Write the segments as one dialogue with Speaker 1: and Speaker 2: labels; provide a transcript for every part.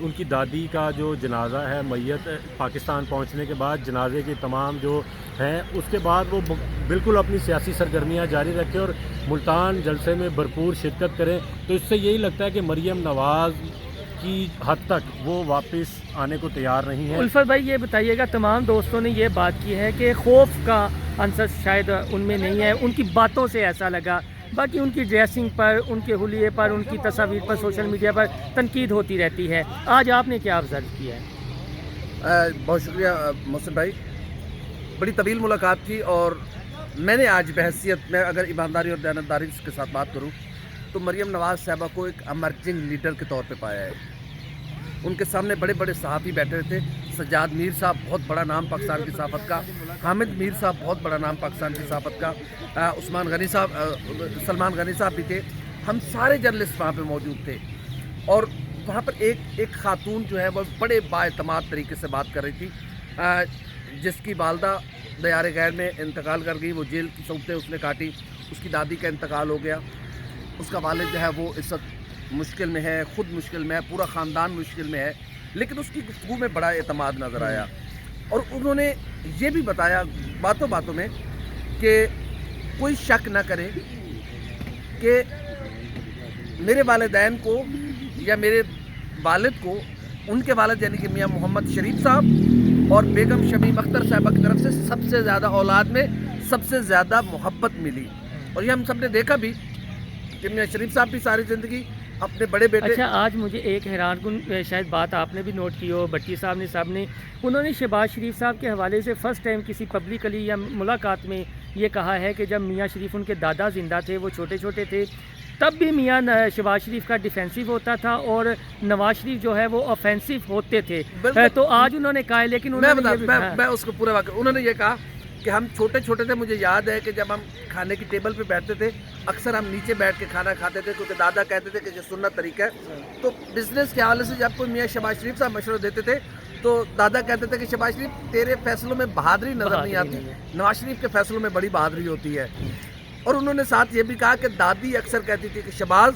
Speaker 1: ان کی دادی کا جو جنازہ ہے میت پاکستان پہنچنے کے بعد جنازے کے تمام جو ہیں اس کے بعد وہ بالکل اپنی سیاسی سرگرمیاں جاری رکھیں اور ملتان جلسے میں بھرپور شرکت کریں. تو اس سے یہی لگتا ہے کہ مریم نواز کی حد تک وہ واپس آنے کو تیار نہیں ہے.
Speaker 2: الفت بھائی یہ بتائیے گا، تمام دوستوں نے یہ بات کی ہے کہ خوف کا عنصر شاید ان میں نہیں ہے، ان کی باتوں سے ایسا لگا، باقی ان کی ڈریسنگ پر، ان کے حلیے پر، ان کی تصاویر پر سوشل میڈیا پر تنقید ہوتی رہتی ہے. آج آپ نے کیا آبزرو کیا ہے؟
Speaker 3: بہت شکریہ محسن بھائی، بڑی طویل ملاقات تھی اور میں نے آج بحیثیت میں اگر ایمانداری اور دیانتداری کے ساتھ بات کروں تو مریم نواز صاحبہ کو ایک ایمرجنگ لیڈر کے طور پہ پایا ہے. ان کے سامنے بڑے بڑے صحافی بیٹھے تھے، سجاد میر صاحب بہت بڑا نام پاکستان کی صحافت کا، حامد میر صاحب بہت بڑا نام پاکستان کی صحافت کا، عثمان غنی صاحب، سلمان غنی صاحب بھی تھے. ہم سارے جرنلسٹ وہاں پہ موجود تھے اور وہاں پر ایک خاتون جو ہے وہ بڑے بااعتماد طریقے سے بات کر رہی تھی، جس کی والدہ دیار غیر میں انتقال کر گئی، وہ جیل کی صورتیں اس نے کاٹی، اس کی دادی کا انتقال ہو گیا، اس کا والد جو ہے وہ اس وقت مشکل میں ہے، خود مشکل میں ہے، پورا خاندان مشکل میں ہے، لیکن اس کی گفتگو میں بڑا اعتماد نظر آیا. اور انہوں نے یہ بھی بتایا باتوں باتوں میں کہ کوئی شک نہ کرے کہ میرے والدین کو یا میرے والد کو ان کے والد یعنی کہ میاں محمد شریف صاحب اور بیگم شمیم اختر صاحبہ کی طرف سے سب سے زیادہ اولاد میں سب سے زیادہ محبت ملی. اور یہ ہم سب نے دیکھا بھی کہ میاں شریف صاحب بھی ساری زندگی اپنے بڑے بیٹے.
Speaker 2: اچھا، آج مجھے ایک حیران کن شاید بات آپ نے بھی نوٹ کی ہو، بٹی صاحب نے انہوں نے شہباز شریف صاحب کے حوالے سے فرسٹ ٹائم کسی پبلکلی یا ملاقات میں یہ کہا ہے کہ جب میاں شریف ان کے دادا زندہ تھے، وہ چھوٹے چھوٹے تھے، تب بھی میاں شہباز شریف کا ڈیفینسو ہوتا تھا اور نواز شریف جو ہے وہ آفینسو ہوتے تھے. تو آج انہوں نے کہا ہے، لیکن
Speaker 3: میں اس کو پورے واقع انہوں نے یہ کہا کہ ہم چھوٹے چھوٹے تھے. مجھے یاد ہے کہ جب ہم کھانے کی ٹیبل پہ بیٹھتے تھے اکثر ہم نیچے بیٹھ کے کھانا کھاتے تھے کیونکہ دادا کہتے تھے کہ یہ سنت طریقہ ہے. تو بزنس کے حوالے سے جب کوئی میاں شہباز شریف صاحب مشورہ دیتے تھے تو دادا کہتے تھے کہ شہباز شریف تیرے فیصلوں میں بہادری نظر نہیں آتی، نواز شریف کے فیصلوں میں بڑی بہادری ہوتی ہے. اور انہوں نے ساتھ یہ بھی کہا کہ دادی اکثر کہتی تھی کہ شہباز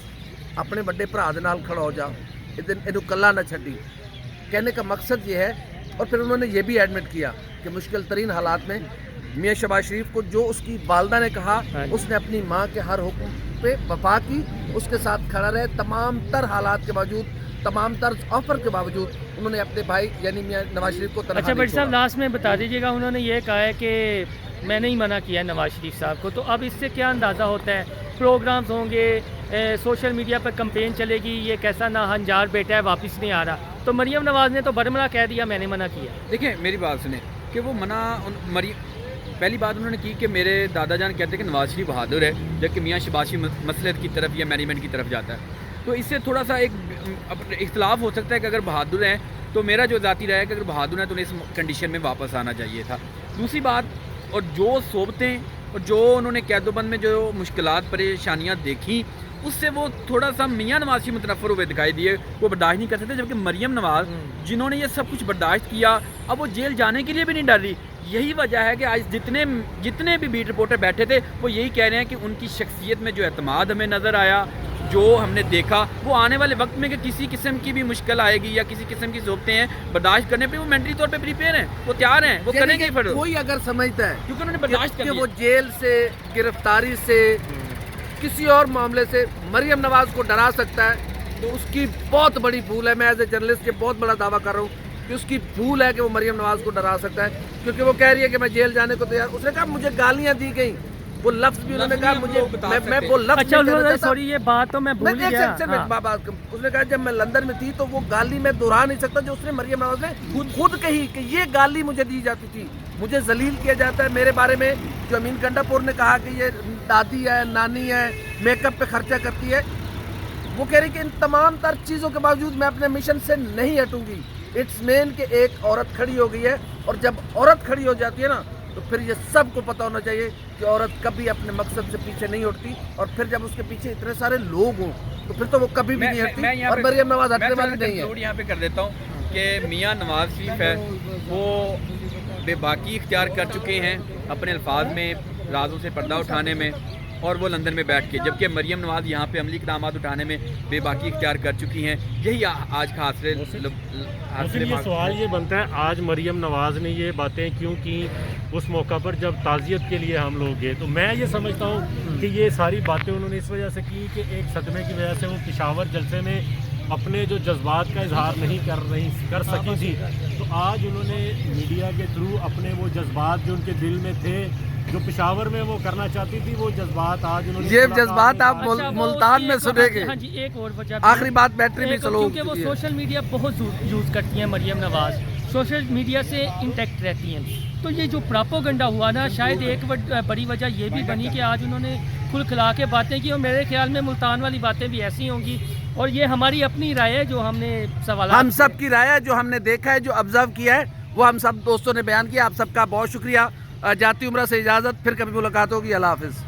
Speaker 3: اپنے بڑے بھرا دے نال کھڑا ہو جا، اینو کلا نہ چھڈی. کہنے کا مقصد یہ ہے. اور پھر انہوں نے یہ بھی ایڈمٹ کیا کہ مشکل ترین حالات میں میاں شہباز شریف کو جو اس کی والدہ نے کہا اس نے اپنی ماں کے ہر حکم پہ وفا کی، اس کے ساتھ کھڑا رہے. تمام تر حالات کے باوجود، تمام تر آفر کے باوجود انہوں نے اپنے بھائی یعنی میاں نواز شریف کو تنہا نہیں چھوڑا.
Speaker 2: اچھا بٹ صاحب، لاسٹ میں بتا دیجیے گا، انہوں نے یہ کہا ہے کہ میں نہیں منع کیا نواز شریف صاحب کو، تو اب اس سے کیا اندازہ ہوتا ہے؟ پروگرامز ہوں گے، سوشل میڈیا پر کمپین چلے گی، یہ کیسا ناہنجار بیٹا ہے واپس نہیں آ رہا، تو مریم نواز نے تو برملا کہہ دیا میں نے منع کیا.
Speaker 4: دیکھیں میری بات سنیں کہ وہ پہلی بات انہوں نے کی کہ میرے دادا جان کہتے ہیں کہ نواز شریف بہادر ہے، جبکہ میاں شہباز شریف مصلحت کی طرف یا مینجمنٹ کی طرف جاتا ہے. تو اس سے تھوڑا سا ایک اختلاف ہو سکتا ہے کہ اگر بہادر ہیں تو میرا جو ذاتی رائے ہے کہ اگر بہادر ہیں تو انہیں اس کنڈیشن میں واپس آنا چاہیے تھا. دوسری بات، اور جو صحبتیں اور جو انہوں نے قید و بند میں جو مشکلات پریشانیاں دیکھیں اس سے وہ تھوڑا سا میاں نواز شریف متنفر ہوئے دکھائی دیے، وہ برداشت نہیں کر سکتے. جبکہ مریم نواز جنہوں نے یہ سب کچھ برداشت کیا اب وہ جیل جانے کے لیے بھی نہیں ڈر رہی. یہی وجہ ہے کہ آج جتنے بھی بیٹ رپورٹر بیٹھے تھے وہ یہی کہہ رہے ہیں کہ ان کی شخصیت میں جو اعتماد ہمیں نظر آیا، جو ہم نے دیکھا، وہ آنے والے وقت میں کہ کسی قسم کی بھی مشکل آئے گی یا کسی قسم کی صحبتیں ہیں برداشت کرنے پہ وہ مینٹلی طور پہ پریپیئر ہیں، وہ تیار ہیں، وہ کریں گے.
Speaker 3: کوئی اگر سمجھتا ہے
Speaker 4: کیونکہ انہوں نے برداشت کر
Speaker 3: کہ وہ جیل سے، گرفتاری سے، کسی اور معاملے سے مریم نواز کو ڈرا سکتا ہے تو اس کی بہت بڑی بھول ہے. میں ایز اے جرنلسٹ یہ بہت بڑا دعویٰ کر رہا ہوں کہ اس کی بھول ہے کہ وہ مریم نواز کو ڈرا سکتا ہے، کیونکہ وہ کہہ رہی ہے کہ میں جیل جانے کو تیار. اس نے کہا مجھے گالیاں دی گئیں، وہ لفظ بھی انہوں نے کہا مجھے، میں وہ لفظ.
Speaker 2: اچھا سوری، یہ بات تو میں بھول گیا.
Speaker 3: اس نے کہا جب میں لندن میں تھی تو وہ گالی میں دہرا نہیں سکتا جو اس نے مریم نواز نے خود کہی کہ یہ گالی مجھے دی جاتی تھی، مجھے ذلیل کیا جاتا ہے میرے بارے میں. جو امین کنڈا پور نے کہا کہ یہ دادی ہے، نانی ہے، میک اپ پہ خرچہ کرتی ہے، وہ کہہ رہی کہ ان تمام تر چیزوں کے باوجود میں اپنے مشن سے نہیں ہٹوں گی. اٹس مین کہ ایک عورت کھڑی ہو گئی ہے، اور جب عورت کھڑی ہو جاتی ہے نا تو پھر یہ سب کو پتہ ہونا چاہیے کہ عورت کبھی اپنے مقصد سے پیچھے نہیں ہٹتی. اور پھر جب اس کے پیچھے اتنے سارے لوگ ہوں تو پھر تو وہ کبھی بھی نہیں ہٹتی. اور مریم نواز ہٹنے والی نہیں ہے.
Speaker 4: میں یہاں پہ کر دیتا ہوں کہ میاں نواز شریف ہے وہ بے باکی اختیار کر چکے ہیں اپنے الفاظ میں، رازوں سے پردہ اٹھانے میں. اور وہ لندن میں بیٹھ کے، جبکہ مریم نواز یہاں پہ عملی اقدامات اٹھانے میں بے باکی اختیار کر چکی ہیں. یہی آج کا
Speaker 1: پھر یہ سوال یہ بنتا ہے آج مریم نواز نے یہ باتیں کیوں کی اس موقع پر جب تعزیت کے لیے ہم لوگ گئے. تو میں یہ سمجھتا ہوں کہ یہ ساری باتیں انہوں نے اس وجہ سے کی کہ ایک صدمے کی وجہ سے وہ پشاور جلسے میں اپنے جو جذبات کا اظہار نہیں کر سکی تھی. تو آج انہوں نے میڈیا کے تھرو اپنے وہ جذبات جو ان کے دل میں تھے، جو پشاور میں وہ کرنا چاہتی تھی، وہ جذبات آج انہوں نے
Speaker 3: یہ جذبات آپ ملتان میں سنیں گے.
Speaker 2: ہاں جی، ایک اور وجہ
Speaker 3: آخری بات بیٹری بھی سلو،
Speaker 2: کیونکہ وہ سوشل میڈیا بہت یوز کرتی ہیں مریم نواز، سوشل میڈیا سے انٹیکٹ رہتی ہیں. تو یہ جو پراپوگنڈا ہوا نا، شاید ایک بڑی وجہ یہ بھی بنی کہ آج انہوں نے کھل کھلا کے باتیں کی، اور میرے خیال میں ملتان والی باتیں بھی ایسی ہوں گی. اور یہ ہماری اپنی رائے ہے جو ہم نے سوالات،
Speaker 3: ہم سب کی رائے ہے جو ہم نے دیکھا ہے، جو آبزرو کیا ہے، وہ ہم سب دوستوں نے بیان کیا. آپ سب کا بہت شکریہ. جاتی عمرہ سے اجازت، پھر کبھی ملاقات ہوگی. اللہ حافظ.